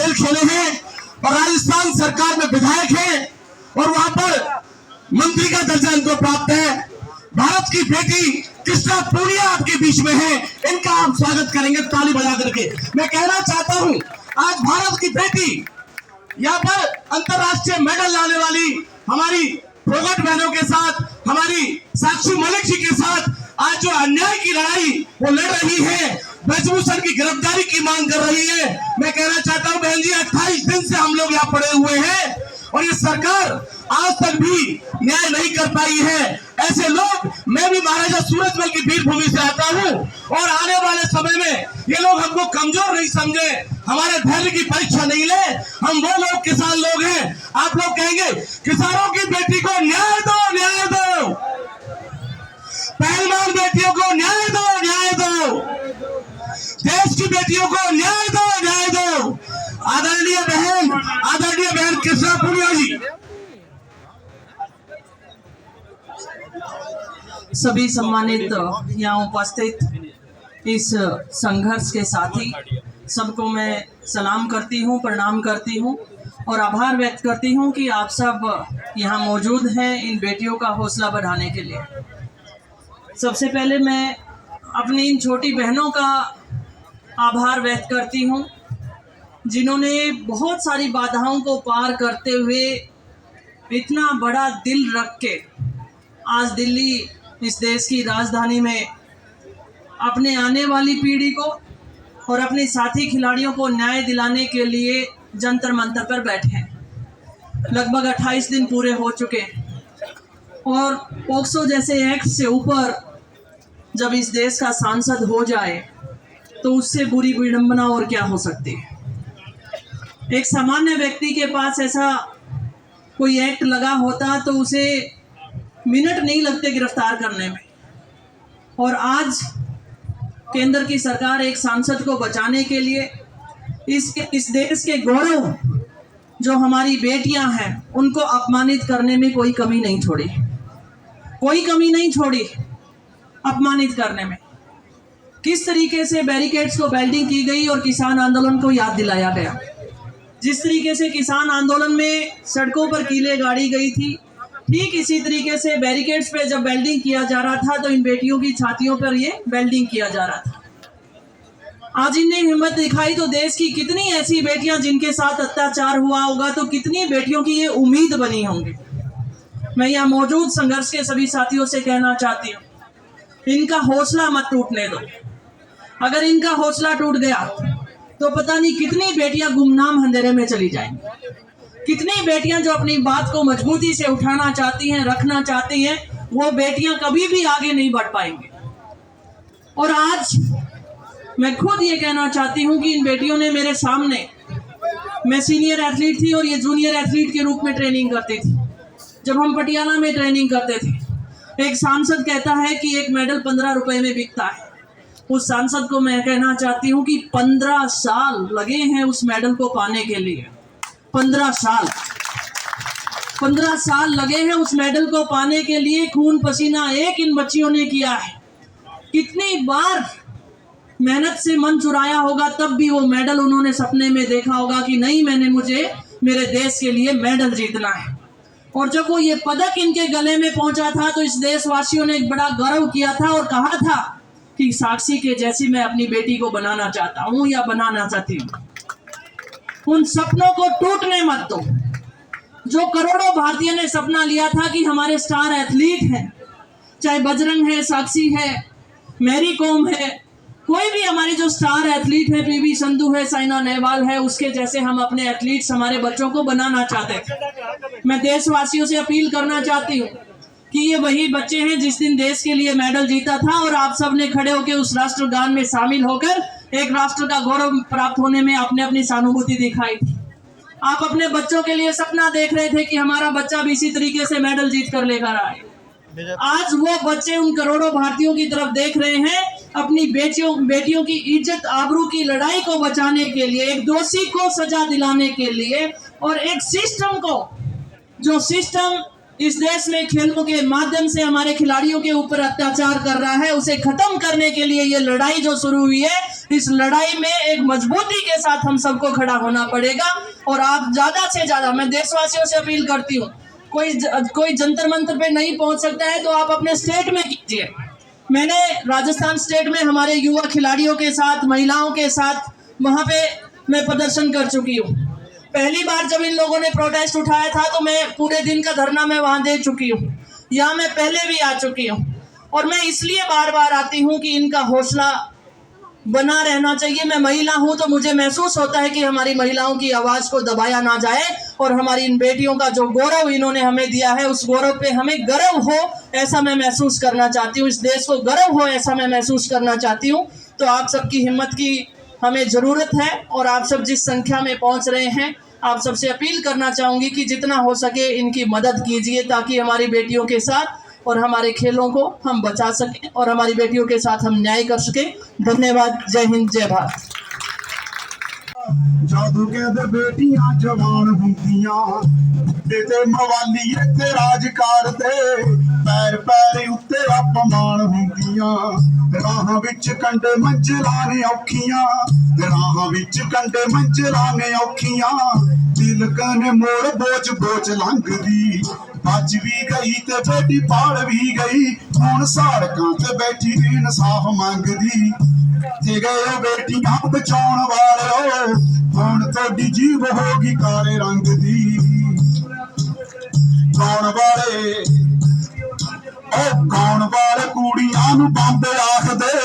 खेल खेले हैं और राजस्थान सरकार में विधायक हैं और वहां पर मंत्री का दर्जा इनको प्राप्त है। भारत की बेटी कृष्णा पूनिया आपके बीच में है, इनका आप स्वागत करेंगे ताली बजा करके। मैं कहना चाहता हूं, आज भारत की बेटी यहाँ पर अंतरराष्ट्रीय मेडल लाने वाली हमारी फोगट बहनों के साथ, हमारी साक्षी मलिक जी के साथ आज जो अन्याय की लड़ाई वो लड़ रही है, ब्रजभूषण की गिरफ्तारी की मांग कर रही है। मैं कहना चाहता हूं बहन जी, 28 दिन से हम लोग यहाँ पड़े हुए हैं और ये सरकार आज तक भी न्याय नहीं कर पाई है। ऐसे लोग, मैं भी महाराजा सूरजमल की वीरभूमि से आता हूँ और आने वाले समय में ये लोग हमको कमजोर नहीं समझे, हमारे धैर्य की परीक्षा नहीं ले। हम वो लोग किसान लोग हैं। आप लोग कहेंगे किसानों की बेटी को न्याय दो, न्याय दो, पहलवान बेटियों को न्याय दो, न्याय दो, देश की बेटियों को न्याय दो, न्याय दो। आदरणीय बहन कृष्णा पूनिया जी। सभी सम्मानित यहाँ उपस्थित इस संघर्ष के साथी सबको मैं सलाम करती हूँ, प्रणाम करती हूँ और आभार व्यक्त करती हूँ कि आप सब यहाँ मौजूद हैं इन बेटियों का हौसला बढ़ाने के लिए। सबसे पहले मैं अपनी इन छोटी बहनों का आभार व्यक्त करती हूँ जिन्होंने बहुत सारी बाधाओं को पार करते हुए इतना बड़ा दिल रख के आज दिल्ली इस देश की राजधानी में अपने आने वाली पीढ़ी को और अपने साथी खिलाड़ियों को न्याय दिलाने के लिए जंतर मंतर पर बैठे हैं। लगभग 28 दिन पूरे हो चुके हैं और पोक्सो जैसे एक्ट से ऊपर जब इस देश का सांसद हो जाए तो उससे बुरी विडंबना और क्या हो सकती है। एक सामान्य व्यक्ति के पास ऐसा कोई एक्ट लगा होता तो उसे मिनट नहीं लगते गिरफ्तार करने में, और आज केंद्र की सरकार एक सांसद को बचाने के लिए इस देश के गौरव जो हमारी बेटियां हैं उनको अपमानित करने में कोई कमी नहीं छोड़ी, कोई कमी नहीं छोड़ी अपमानित करने में। किस तरीके से बैरिकेड्स को वेल्डिंग की गई और किसान आंदोलन को याद दिलाया गया। जिस तरीके से किसान आंदोलन में सड़कों पर कीलें गाड़ी गई थी, ठीक इसी तरीके से बैरिकेड्स पे जब वेल्डिंग किया जा रहा था तो इन बेटियों की छातियों पर ये वेल्डिंग किया जा रहा था। आज इन्हें हिम्मत दिखाई तो देश की कितनी ऐसी बेटियां जिनके साथ अत्याचार हुआ होगा तो कितनी बेटियों की ये उम्मीद बनी होंगी। मैं यहाँ मौजूद संघर्ष के सभी साथियों से कहना चाहती हूँ, इनका हौसला मत टूटने दो। अगर इनका हौसला टूट गया तो पता नहीं कितनी बेटियां गुमनाम अंधेरे में चली जाएंगी। कितनी बेटियां जो अपनी बात को मजबूती से उठाना चाहती हैं, रखना चाहती हैं, वो बेटियां कभी भी आगे नहीं बढ़ पाएंगी। और आज मैं खुद ये कहना चाहती हूँ कि इन बेटियों ने मेरे सामने, मैं सीनियर एथलीट थी और ये जूनियर एथलीट के रूप में ट्रेनिंग करती थी। जब हम पटियाला में ट्रेनिंग करते थे, एक सांसद कहता है कि एक मेडल 15 रुपए में बिकता है। उस सांसद को मैं कहना चाहती हूँ कि 15 साल लगे हैं उस मेडल को पाने के लिए। 15 साल लगे हैं उस मेडल को पाने के लिए। खून पसीना एक इन बच्चियों ने किया है। कितनी बार मेहनत से मन चुराया होगा, तब भी वो मेडल उन्होंने सपने में देखा होगा कि नहीं, मुझे मेरे देश के लिए मेडल जीतना है। और जब वो ये पदक इनके गले में पहुंचा था तो इस देशवासियों ने एक बड़ा गर्व किया था और कहा था कि साक्षी के जैसी मैं अपनी बेटी को बनाना चाहता हूँ या बनाना चाहती हूँ। उन सपनों को टूटने मत दो। जो करोड़ों भारतीयों ने सपना लिया था कि हमारे स्टार एथलीट हैं, चाहे बजरंग है, साक्षी है, मैरी कॉम है, कोई भी हमारी जो स्टार एथलीट है, पीवी संधू है, साइना नेहवाल है, उसके जैसे हम अपने एथलीट्स, हमारे बच्चों को बनाना चाहते थे। मैं देशवासियों से अपील करना चाहती हूँ कि ये वही बच्चे हैं जिस दिन देश के लिए मेडल जीता था और आप सब ने खड़े होकर उस राष्ट्रगान में शामिल होकर एक राष्ट्र का गौरव प्राप्त होने में आपने अपनी सहानुभूति दिखाई थी। आप अपने बच्चों के लिए सपना देख रहे थे कि हमारा बच्चा भी इसी तरीके से मेडल जीत कर लेकर आए। आज वो बच्चे उन करोड़ों भारतीयों की तरफ देख रहे हैं, अपनी बेटियों की इज्जत आबरू की लड़ाई को बचाने के लिए, एक दोषी को सजा दिलाने के लिए और एक सिस्टम को, जो सिस्टम इस देश में खेलों के माध्यम से हमारे खिलाड़ियों के ऊपर अत्याचार कर रहा है, उसे खत्म करने के लिए ये लड़ाई जो शुरू हुई है, इस लड़ाई में एक मजबूती के साथ हम सबको खड़ा होना पड़ेगा। और आप ज्यादा से ज्यादा, मैं देशवासियों से अपील करती हूँ, कोई जंतर मंतर पे नहीं पहुंच सकता है तो आप अपने स्टेट में कीजिए। मैंने राजस्थान स्टेट में हमारे युवा खिलाड़ियों के साथ, महिलाओं के साथ वहां पे मैं प्रदर्शन कर चुकी हूँ। पहली बार जब इन लोगों ने प्रोटेस्ट उठाया था तो मैं पूरे दिन का धरना मैं वहां दे चुकी हूँ। यहाँ मैं पहले भी आ चुकी हूँ और मैं इसलिए बार बार आती हूँ कि इनका हौसला बना रहना चाहिए। मैं महिला हूं तो मुझे महसूस होता है कि हमारी महिलाओं की आवाज को दबाया ना जाए और हमारी इन बेटियों का जो गौरव इन्होंने हमें दिया है, उस गौरव पे हमें गर्व हो, ऐसा मैं महसूस करना चाहती हूँ। इस देश को गर्व हो, ऐसा मैं महसूस करना चाहती हूँ। तो आप सबकी हिम्मत की हमें जरूरत है और आप सब जिस संख्या में पहुंच रहे हैं, आप सबसे अपील करना चाहूंगी कि जितना हो सके इनकी मदद कीजिए ताकि हमारी बेटियों के साथ और हमारे खेलों को हम बचा सकें और हमारी बेटियों के साथ हम न्याय कर सकें। धन्यवाद। जय हिंद, जय भारत। जादू कहते बेटियां जवान हुंदियां ते मवाली ते राज करदे पैर पैर उत्ते अपमान हुंदियां राह विच कंडे मंजिलां ने औखियां राह विच कंडे मंजिलां ने औखियां तिलकन मोड़ बोच बोच लंघदी बच भी गई ते बेटी पाल भी गई हुण सड़कां ते बैठी इंसाफ मंगदी ते गए बेटियां बचाउण वाले हुण तुहाडी जीव होगी काले रंग दी गाउण वाले कुड़ियां नूं बंब आखदे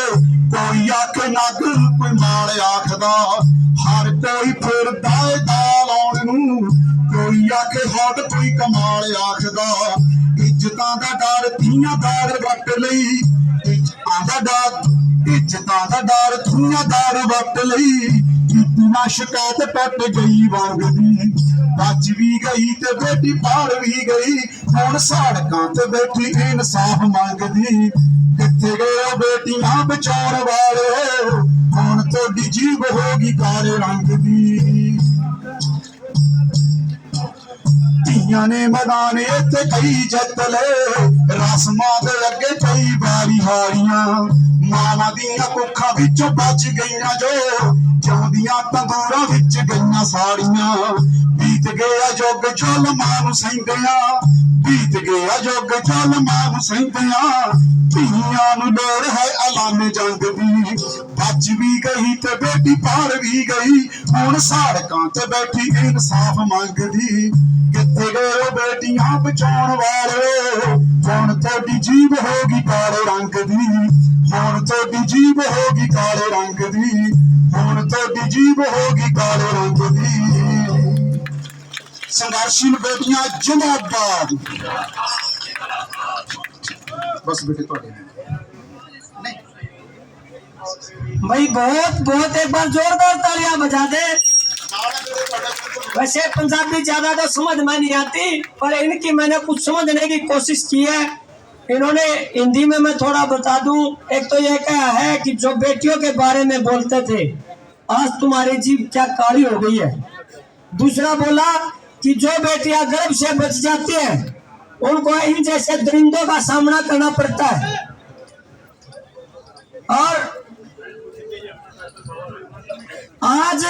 कोई आखे नग कोई माल आखदा हर कोई फिरदा ए दाल आउण नूं कोई आखे हट कोई कमाल आखदा इज्जतां दा डर धीआं दार वट लई इज्जतां दा डर धीआं दार वट लई ना शिकायत पट गई वंगदी बच भी गई ते बेटी पाल भी गई हुण सड़कां ते बैठी इंसाफ मंगदी कित्थे गए बेटियां बचाउण वाले हुण तुहाडी जीव होगी काले रंग दी धीआं ने मैदान इत्थे कई जित ले रस्मां दे अगे कई बारी हारियां मावां दियां कुखां विचों बच गईयां जो जिउंदियां तंदूरां विच गईयां साड़ियां बीत गया युग जुल्मां नूं सहिंदियां बीत गया युग जुल्मां नूं सहिंदियां धीआं नूं लोड़ है ऐलाने जंग दी बच भी गई ते बेटी पाल भी गई हुण सड़कां ते बैठी इंसाफ मंगदी कित्थे गए बेटियां बचाउण वाले हुण तुहाडी जीव होगी काले रंग दी हुण तुहाडी जीव होगी काले रंग दी हुण तुहाडी जीव होगी काले रंग दी संघर्षशील बेटियां जिंदाबाद। बस बेटे तुहाडे भाई बहुत बहुत एक बार जोरदार तालियां बजा दे। वैसे पंजाबी ज्यादा तो समझ में नहीं आती पर इनकी मैंने कुछ समझने की कोशिश की है। इन्होंने हिंदी में मैं थोड़ा बता दूं। एक तो यह कहा है कि जो बेटियों के बारे में बोलते थे आज तुम्हारी जीभ क्या काली हो गई है। दूसरा बोला कि जो बेटियां गर्भ से बच जाती हैं उनको इन जैसे दरिंदों का सामना करना पड़ता है। और आज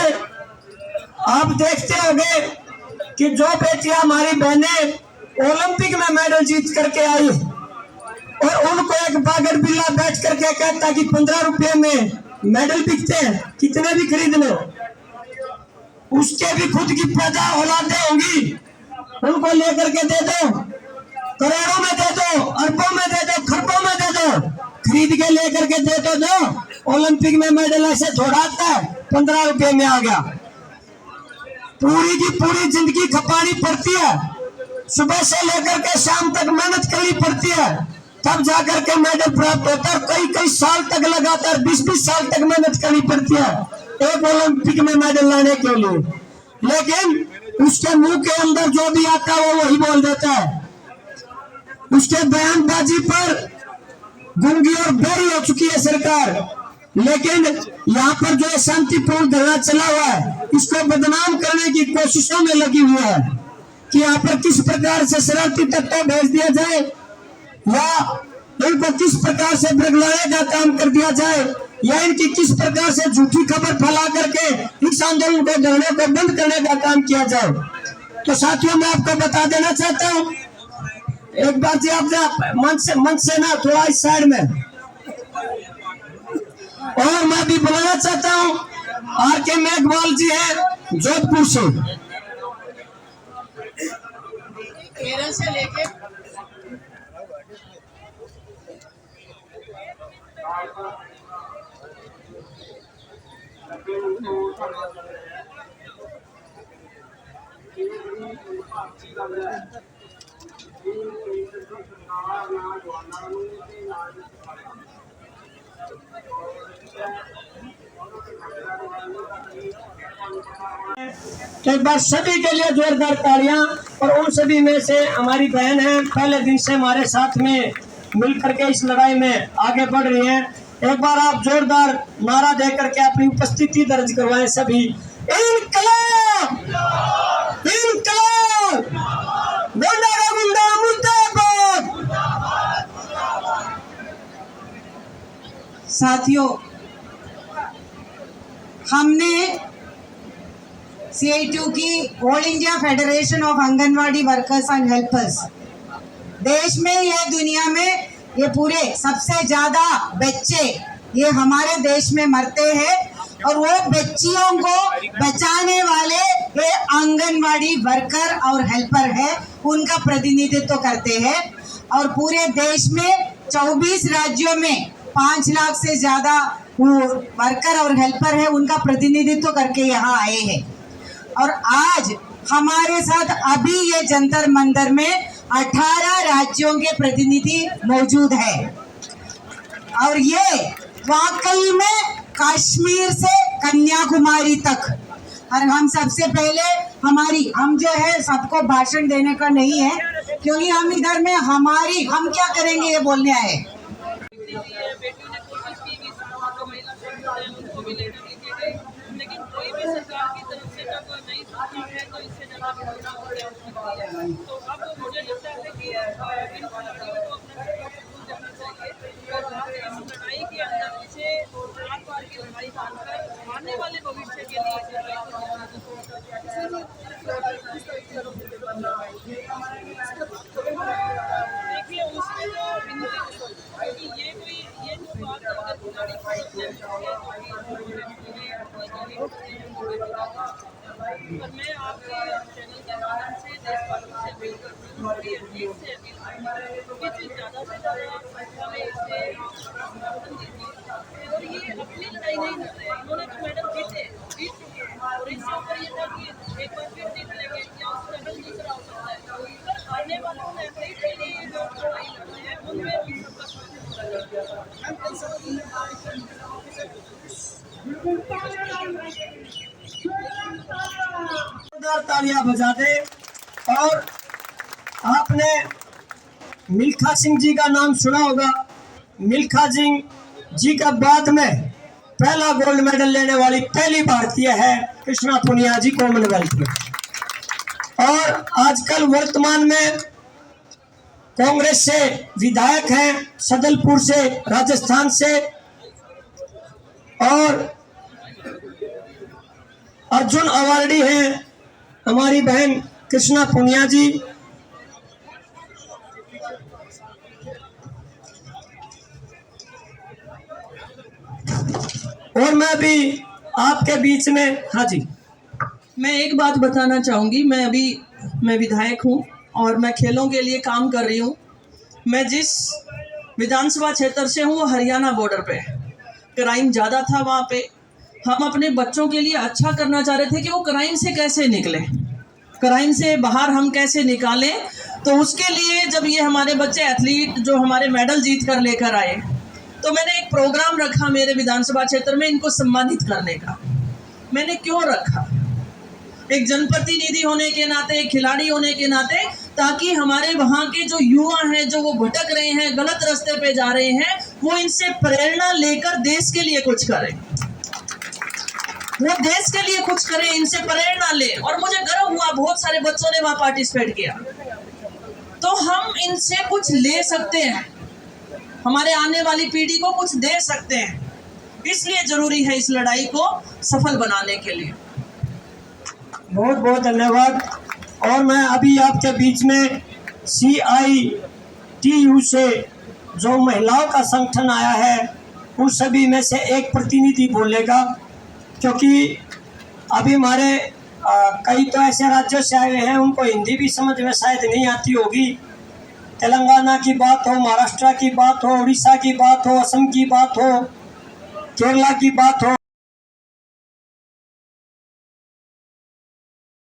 आप देखते होंगे कि जो बेटियां हमारी बहनें ओलंपिक में मेडल जीत करके आई और उनको एक बागर बिल्ला बैठ करके कहता कि 15 रुपए में मेडल बिकते हैं, कितने भी खरीद लो। उसके भी खुद की पैदा औलादें होंगी, उनको लेकर के दे दो, करोड़ों में दे दो, अरबों में दे दो, खरबों में दे दो, खरीद के लेकर के दे दो। ओलंपिक में मेडल ऐसे थोड़ा आता है 15 रुपए में आ गया। पूरी की पूरी जिंदगी खपानी पड़ती है, सुबह से लेकर के शाम तक मेहनत करनी पड़ती है, तब जाकर के मेडल प्राप्त होता है। कई कई साल तक लगातार 20-20 साल तक मेहनत करनी पड़ती है एक ओलंपिक में मेडल लाने के लिए। लेकिन उसके मुंह के अंदर जो भी आता है वो वही बोल देता है। उसके बयानबाजी पर गूंगी और बहरी हो चुकी है सरकार। लेकिन यहाँ पर जो शांतिपूर्ण धरना चला हुआ है इसको बदनाम करने की कोशिशों में लगी हुई है कि यहाँ पर किस प्रकार से शरारती तत्व भेज दिया जाए या इनको किस प्रकार से बरगलाने का काम कर दिया जाए या इनकी किस प्रकार से झूठी खबर फैला करके इस आंदोलन को धरने को बंद करने का काम किया जाए। तो साथियों, मैं आपको बता देना चाहता हूँ, एक बार जी आप मंच से ना थोड़ा इस साइड में, और मैं भी बुलाना चाहता हूँ R.K. मेघवाल जी है जोधपुर से। केरल से लेके तो एक बार सभी के लिए जोरदार तालियां। और उन सभी में से हमारी बहन है, पहले दिन से हमारे साथ में मिलकर के इस लड़ाई में आगे बढ़ रही हैं। एक बार आप जोरदार नारा दे करके अपनी उपस्थिति दर्ज करवाएं सभी। इनकलाब, इनकलाब, गुंडा का गुंडा मुर्दाबाद। साथियों, हमने CITU की all India federation of anganwadi workers and helpers, देश में या दुनिया में ये पूरे सबसे ज्यादा बच्चे ये हमारे देश में मरते हैं, और वो बच्चियों को बचाने वाले ये आंगनवाड़ी वर्कर और हेल्पर है, उनका प्रतिनिधित्व करते हैं। और पूरे देश में 24 राज्यों में 5 लाख से ज्यादा वर्कर और हेल्पर है, उनका प्रतिनिधित्व करके यहाँ आए हैं। और आज हमारे साथ अभी ये जंतर मंतर में 18 राज्यों के प्रतिनिधि मौजूद है, और ये वाकई में कश्मीर से कन्याकुमारी तक। और हम सबसे पहले हम जो है सबको भाषण देने का नहीं है, क्योंकि हम इधर में हम क्या करेंगे ये बोलने आए। लेकिन कोई भी सरकार की तरफ से जब नहीं सुनता है तो इससे ज़्यादा तो अब मुझे लगता है कि इन लड़ाइयों को अपना जाना चाहिए, और इस लड़ाई के अंदर इसे रात बार की लड़ाई मानकर आने वाले भविष्य के लिए देखिए उसमें जो ये जो बात अगर खिलाड़ी पर मैं आपके चैनल के माध्यम से देशवासियों से अपील करती हूँ कि ज़्यादा से ज़्यादा संख्या में इससे समर्थन दीजिए। और ये अपनी लड़ाई नहीं लड़ रहे हैं, इन्होंने तो मैडम जीत चुके हैं, और इससे ऊपर ये था कि एक बार फिर जीत लेंगे या उसका मैडम दूसरा हो सकता है। पर आने वालों में एथलीट के लिए जो लड़ाई लड़ रहे हैं उनमें भी तालियां बजा दे। और आपने मिल्खा सिंह जी का नाम सुना होगा। मिल्खा सिंह जी का बाद में पहला गोल्ड मेडल लेने वाली पहली भारतीय है कृष्णा पुनिया जी कॉमनवेल्थ में। और आजकल वर्तमान में कांग्रेस से विधायक हैं, सदलपुर से, राजस्थान से। और अर्जुन अवार्डी हैं हमारी बहन कृष्णा पुनिया जी। और मैं भी आपके बीच में, हाँ जी, मैं एक बात बताना चाहूँगी। मैं विधायक हूँ और मैं खेलों के लिए काम कर रही हूँ। मैं जिस विधानसभा क्षेत्र से हूँ वो हरियाणा बॉर्डर पे, क्राइम ज़्यादा था वहाँ पे। हम अपने बच्चों के लिए अच्छा करना चाह रहे थे कि वो क्राइम से कैसे निकले, क्राइम से बाहर हम कैसे निकालें। तो उसके लिए जब ये हमारे बच्चे एथलीट जो हमारे मेडल जीत कर लेकर आए, तो मैंने एक प्रोग्राम रखा मेरे विधानसभा क्षेत्र में इनको सम्मानित करने का। मैंने क्यों रखा? एक जनप्रतिनिधि होने के नाते, एक खिलाड़ी होने के नाते, ताकि हमारे वहाँ के जो युवा हैं, जो वो भटक रहे हैं, गलत रास्ते पे जा रहे हैं, वो इनसे प्रेरणा लेकर देश के लिए कुछ करें। वो देश के लिए कुछ करें, इनसे प्रेरणा ले। और मुझे गर्व हुआ, बहुत सारे बच्चों ने वहाँ पार्टिसिपेट किया। तो हम इनसे कुछ ले सकते हैं, हमारे आने वाली पीढ़ी को कुछ दे सकते हैं, इसलिए जरूरी है इस लड़ाई को सफल बनाने के लिए। बहुत बहुत धन्यवाद। और मैं अभी आपके बीच में CITU से जो महिलाओं का संगठन आया है उन सभी में से एक प्रतिनिधि बोलेगा, क्योंकि अभी हमारे कई तो ऐसे राज्यों से आए हैं उनको हिंदी भी समझ में शायद नहीं आती होगी। तेलंगाना की बात हो, महाराष्ट्र की बात हो, उड़ीसा की बात हो, असम की बात हो, केरला की बात हो।